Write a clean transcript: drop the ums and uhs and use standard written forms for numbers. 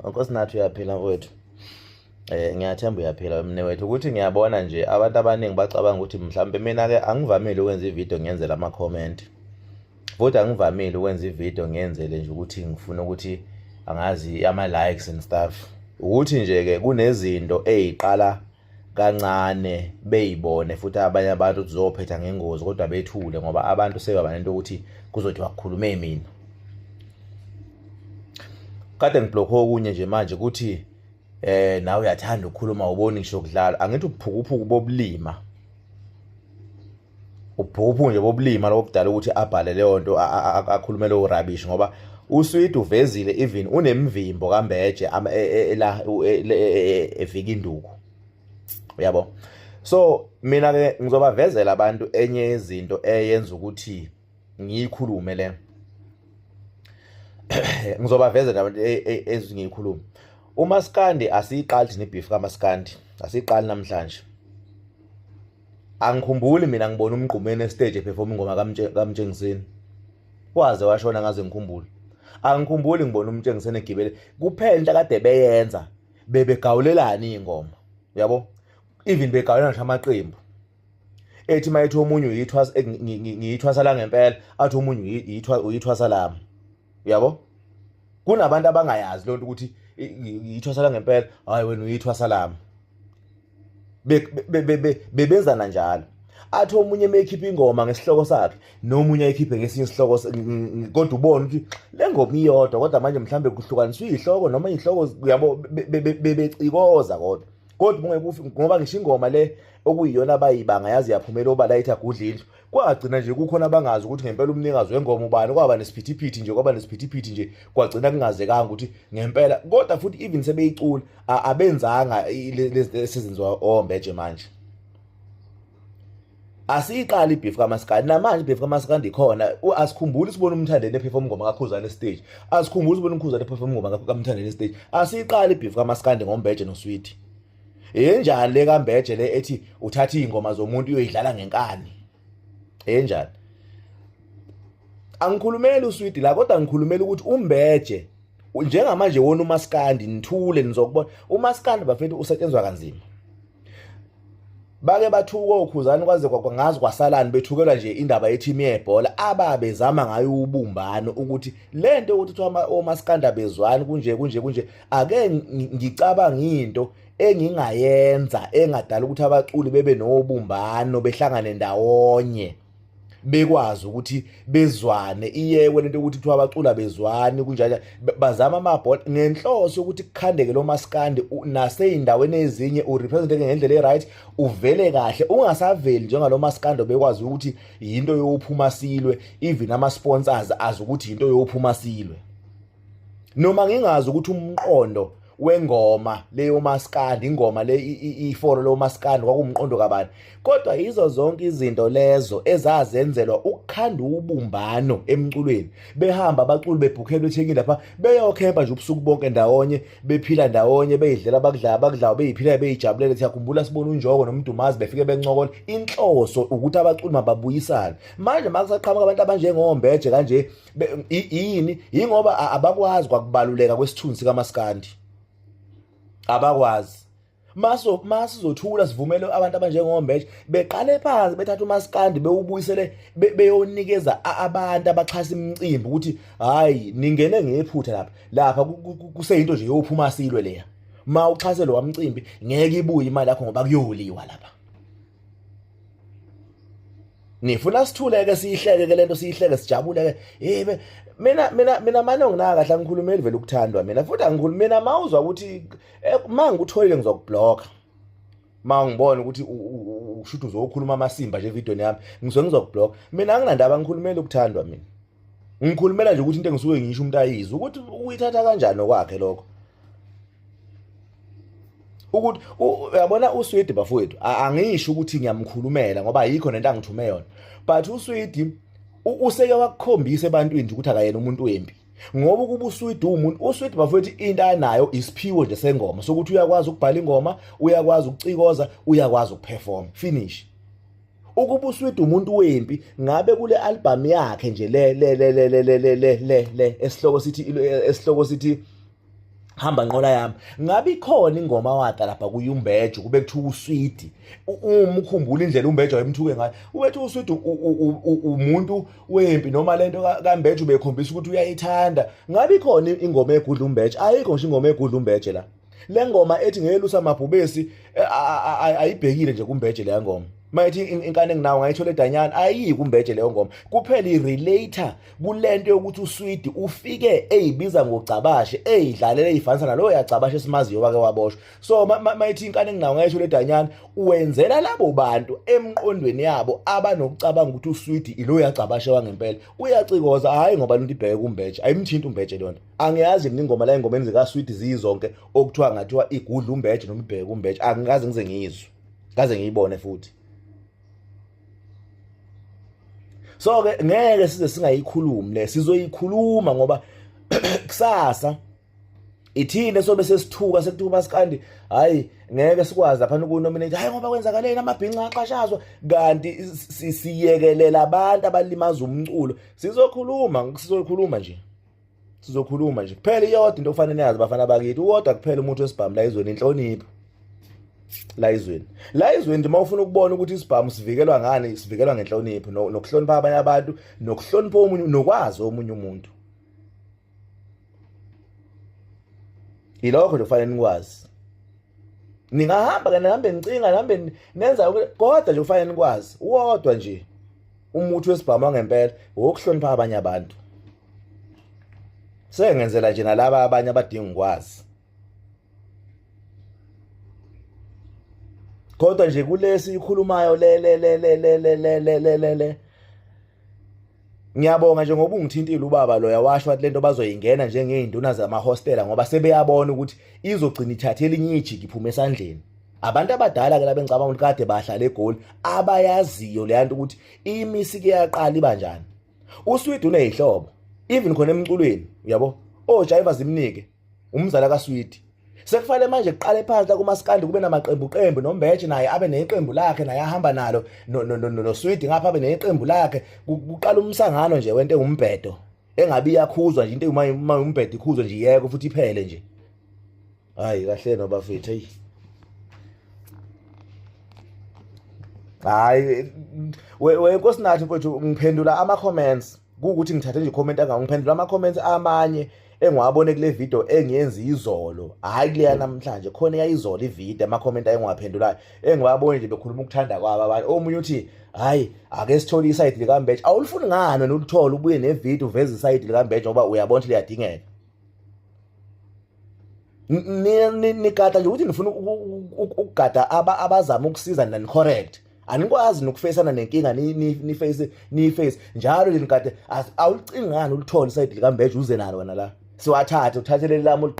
Nkosinathi uyaphila mfowethu. Ngiyathemba uyaphila mne wethu, ukuthi ngiyabona nje abantu abaningi bacabanga ukuthi mhlawumbe mina-ke angivamile ukwenza ividiyo ngiyenzela ama-comment, futhi angivamile ukwenza ividiyo ngiyenzele nje ukuthi ngifuna ukuthi angazi ama-likes and stuff. Ukuthi nje-ke kunezinto ey'qala kancane bey'bone futhi abanye abantu zizophetha ngengozi kodwa bethule ngoba abantu sebeba nento ukuthi kuzothiwa kukhulume mina. Kade ngiblokhe okunye nje manje ukuthi nawe uyathanda ukukhuluma uboni ngisho kudlala. Angithi ubuphukuphuku bobulima. Ubuphukuphuku nje bobulima lokudala ukuthi abhale leyo nto akhulume leyo rubbish ngoba uSweet uvezile even unemvimbo kaMbeje la evika induku. Uyabo? So mina ke ngizobavezela abantu enye izinto eyenza ukuthi ngiyikhulume le. Ngizobavezela abantu ezingiyikhuluma. uMaskandi asiyiqali thina ibeef kaMaskandi, asiyiqali namhlanje. Angikhumbuli mina ngibona umgqumeni estage eperform ingoma kaMtshengiseni. Waze washona ngaze ngikhumbule. Angikhumbuli ngibona uMtshengiseni egibele. Kuphela into kade beyenza bebegawulelana ingoma. Uyabo? Even begawulelana nje amaqembu. Ethi mayithi omunye ngiyithwasa la ngempela, athi omunye uyithwasa lami. Uyabo? Kunabantu abangayazi lonto ukuthi uyithwasa la ngempela, hayi wena uyithwasa lami. Bebenzana njalo. Athi omunye mekhipha ingoma ngesihloko sakhe, nomunye ayikhiphe ngesinye isihloko, kodwa ubone ukuthi le ngoma iyodwa kodwa manje mhlambe kuhlukaniswa izihloko noma izihloko uyabo bebecikoza kodwa ngoba ngisho ingoma le okuyiyona abayibanga yazi yaphumela obalayitha gudla indlu. Kwagcina nje kukhona abangazi ukuthi ngempela umnikazi wengoma ubani, kwaba nesiphithiphithi nje, kwaba nesiphithiphithi nje, kwagcina kungazekanga ukuthi ngempela. Kodwa futhi even sebeyicula abenzanga lezi sezenziwa oMbeje manje. Asiyiqali ibeef kaMaskandi namanje. Ibeef kaMaskandi ikhona. Asikhumbuli sibona uMthandeni eperform ingoma kaKhuzani stage, asikhumbuli sibona uMkhuzani eperform ingoma kaMthandeni stage. Asiyiqali ibeef kaMaskandi ngoMbeje noSweet. Enjani le kaMbeje le ethi uthatha ingoma zomuntu uyoyidlala ngenkani? Enjani? Angikhulumeli uSweet la, kodwa ngikhulumela ukuthi uMbeje njengamanje wona uMaskandi nithule nizokubona uMaskandi bafethu usetshenzwa kanzima. Bake bathuka oKhuzani kwaze kwangazi kwasalani bethukelwa nje indaba yethimu yebhola ababezama ngayo ubumbano ukuthi lento ukuthi kuthiwa oMaskandi bezwani kunje ake ngicabanga into engingayenza engadala ukuthi abaculi bebe nobumbano behlangane ndawonye bekwazi ukuthi bezwane. Iyekwe lento ukuthi kuthiwa abacula bezwani kunjalo bazama amabhola ngenhloso ukuthi kukhandeke lo Maskandi naseyindaweni ezinye urepresenteke ngendlela eright, uvele kahle, ungasaveli njengalo Maskandi bekwazi ukuthi into yophuma silwe, even ama sponsors azi ukuthi into yophuma silwe. Noma ngingazi ukuthi umqondo wengoma leyo Maskandi, ingoma le iforo lo Maskandi kwakumqondo kabani, kodwa yizo zonke izinto lezo ezazenzelwa ukukhanda ubumbano emculweni. Behamba abaculi bebhukhelwe ethekini lapha beyokhempa nje ubusuku bonke ndawonye, bephila ndawonye, beyidlela abakudlayo beyiphila beyijabulele. Siyakhumbula sibona uNjongo noMdumazi befike bencokola, inhloso ukuthi abaculi mababuyisane. Manje makusaqhamuka abantu abanjengoMbeje kanje yini? Yingoba abakwazi kwakubaluleka kwesithunzi kaMaskandi. Abakwazi. Masizothula sivumele abantu abanjengoMbeje beqale phansi bethatha uMaskandi bewubuyisele beyonikeza abantu abaxhasa imicimbi ukuthi hayi ningene ngephutha lapha kuseyinto nje yophuma silwe leya. Ma uxhase lo wamcimbi ngeke ibuye imali yakho ngoba kuyoliwa lapha. Nifuna sithuleke siyihleke lento, siyihleke sijabuleke. Mina manje nginaka kahle angikhulumeli vele ukuthandwa mina, futhi angikhulumela mawuzwa ukuthi mangikutholile ngizokublock. Mangibona ukuthi ushuthi uzokhuluma amasimba nje evidweni yami ngizokublock. Mina anginandaba ngikhulumela ukuthandwa mina. Ngikhulumela nje ukuthi into engisuke ngisho umuntu ayizwe ukuthi uyithatha kanjani okwakhe lokho. ukuthi uyabona uSwidi bafowethu angisho ukuthi ngiyamkhulumela ngoba ayikho nento angithume yona, but uSwidi useke wakukhombisa ebantwini ukuthi akayena umuntu wempi, ngoba ukuba uSwidi umuntu uSwidi bafowethu into anayo isiphiwo nje sengoma sokuthi uyakwazi ukubhala ingoma, uyakwazi ukucikoza, uyakwazi ukuperform finish. Ukuba uSwidi umuntu wempi ngabe kule album yakhe nje le esihloko sithi hamba nqola yami, ngabe ikhona ingoma wata lapha kuYumbejo kube kuthiwa uSwidi, uma ukhumbula indlela uMbejo wayemthuke ngayo, ubethi uSwidi umuntu wempi noma lento kaMbejo ubekhombisa ukuthi uyayithanda. Ngabe ikhona ingoma egudla uMbejo? Ayikho nje ingoma egudla uMbejo la. Le ngoma ethi ngelusa mabhubesi ayibhekile nje kuMbejo le ngoma. Mayithi inkane nginawo ngayithola eDanyana ayikho uMbejo leyo ngoma, kuphela irelator kulento yokuthi uSwidi ufike eyibiza ngocabashe eyidlalela eyifanisa nalo yacabashe esimaziyo wake waboshwa. So mayithi inkane nginawo ngayithola eDanyana wenzela labo bantu emqondweni yabo abanokucabanga ukuthi uSwidi ilo yacabashe wangempela, uyacikoza hayi ngoba lunto ibheke kuMbejo, ayimthinta uMbejo lona. Angiyazi mina ingoma la engomeni zikaSwidi zizonke okuthiwa ngathiwa igudla uMbejo noma ibheke kuMbejo, angikaze ngize ngiyizwe, kaze ngiyibone futhi. So ke ngeke size singayikhulumi le, sizoyikhuluma ngoba kusasa ithine sobe sesithuka sekuthiwa masikandi hayi ngeke sikwazi lapha ukunominate, hayi ngoba kwenzakaleni amabhinqa aqashazwa, kanti siyekelela abantu abalimaza umculo. Sizokhuluma nje kuphela iyodwa into ofanele yazi bafana bakithi, uwodwa kuphela umuntu wesibhamu la izweni, inhlonipho. La izweni uma ufuna ukubona ukuthi isibhamu sivikelwa ngani, sivikelwa ngenhlonipho nokuhlonipha abanye abantu, nokuhlonipha omunye, nokwazi omunye umuntu. Ilokho nje kufanele nikwazi. Ningahamba kana nihambe nicinga, nihambe nenza kodwa nje kufanele nikwazi uwodwa nje umuthi wesibhamu wangempela ukuhlonipha abanye abantu. Sengenzela nje nalaba abanye abadinga ukwazi. Kodwa nje kulesi ikhulumayo le ngiyabonga nje ngoba ungithintile ubaba lo, yawasho wathi lento bazoyingena njengey'nduna zamahostela ngoba sebeyabona ukuthi izogcina ithathe elinye ijiki iphume esandleni. Abantu abadala ke laba engicabanga ukuthi kade bahlala eGoli abayaziyo le nto ukuthi imisi ke yaqala ibanjani. uSwidi uneyihlobo even khona emculweni, uyabo ojayiva zimnike umzala kaSwidi. Sekufanele manje kuqale phansi kumasikandi kube namaqembu noMbejo naye abe neqembu lakhe, naye ahamba nalo noSwidi ngapha abe neqembu lakhe, kuqala umsangano nje wento engumbhedo engabi yakhuzwa nje, into uma umbhedo ikhuzwa nje yeke futhi iphele nje. Hayi kahle no bafethu, hey hayi wenkosinathi mfowethu, ngiphendula ama comments ukuthi ngithathe nje icomment ngiphendula ama comments amanye engiwabone kule video engiyenza izolo, hayi kuleya namhlanje, khona yayizolo ivideo ama comment engiwaphendulayo engiwabone nje bekhuluma ukuthanda kwabo abantu. Omunye uthi hayi ake sithole iside likaMbejo, awulifuni ngani noluthola ubuye nevideo uveze iside likaMbejo ngoba uyabona ukuthi liyadingeka. Nigada nje ukuthi nifuna ukugada abazama ukusiza nani correct, anikwazi nokufacana nenkinga ni-face njalo nje nikade awulicingi ngani ulithole iside likaMbejo uze nalo wena la siwathathe uthathelele lami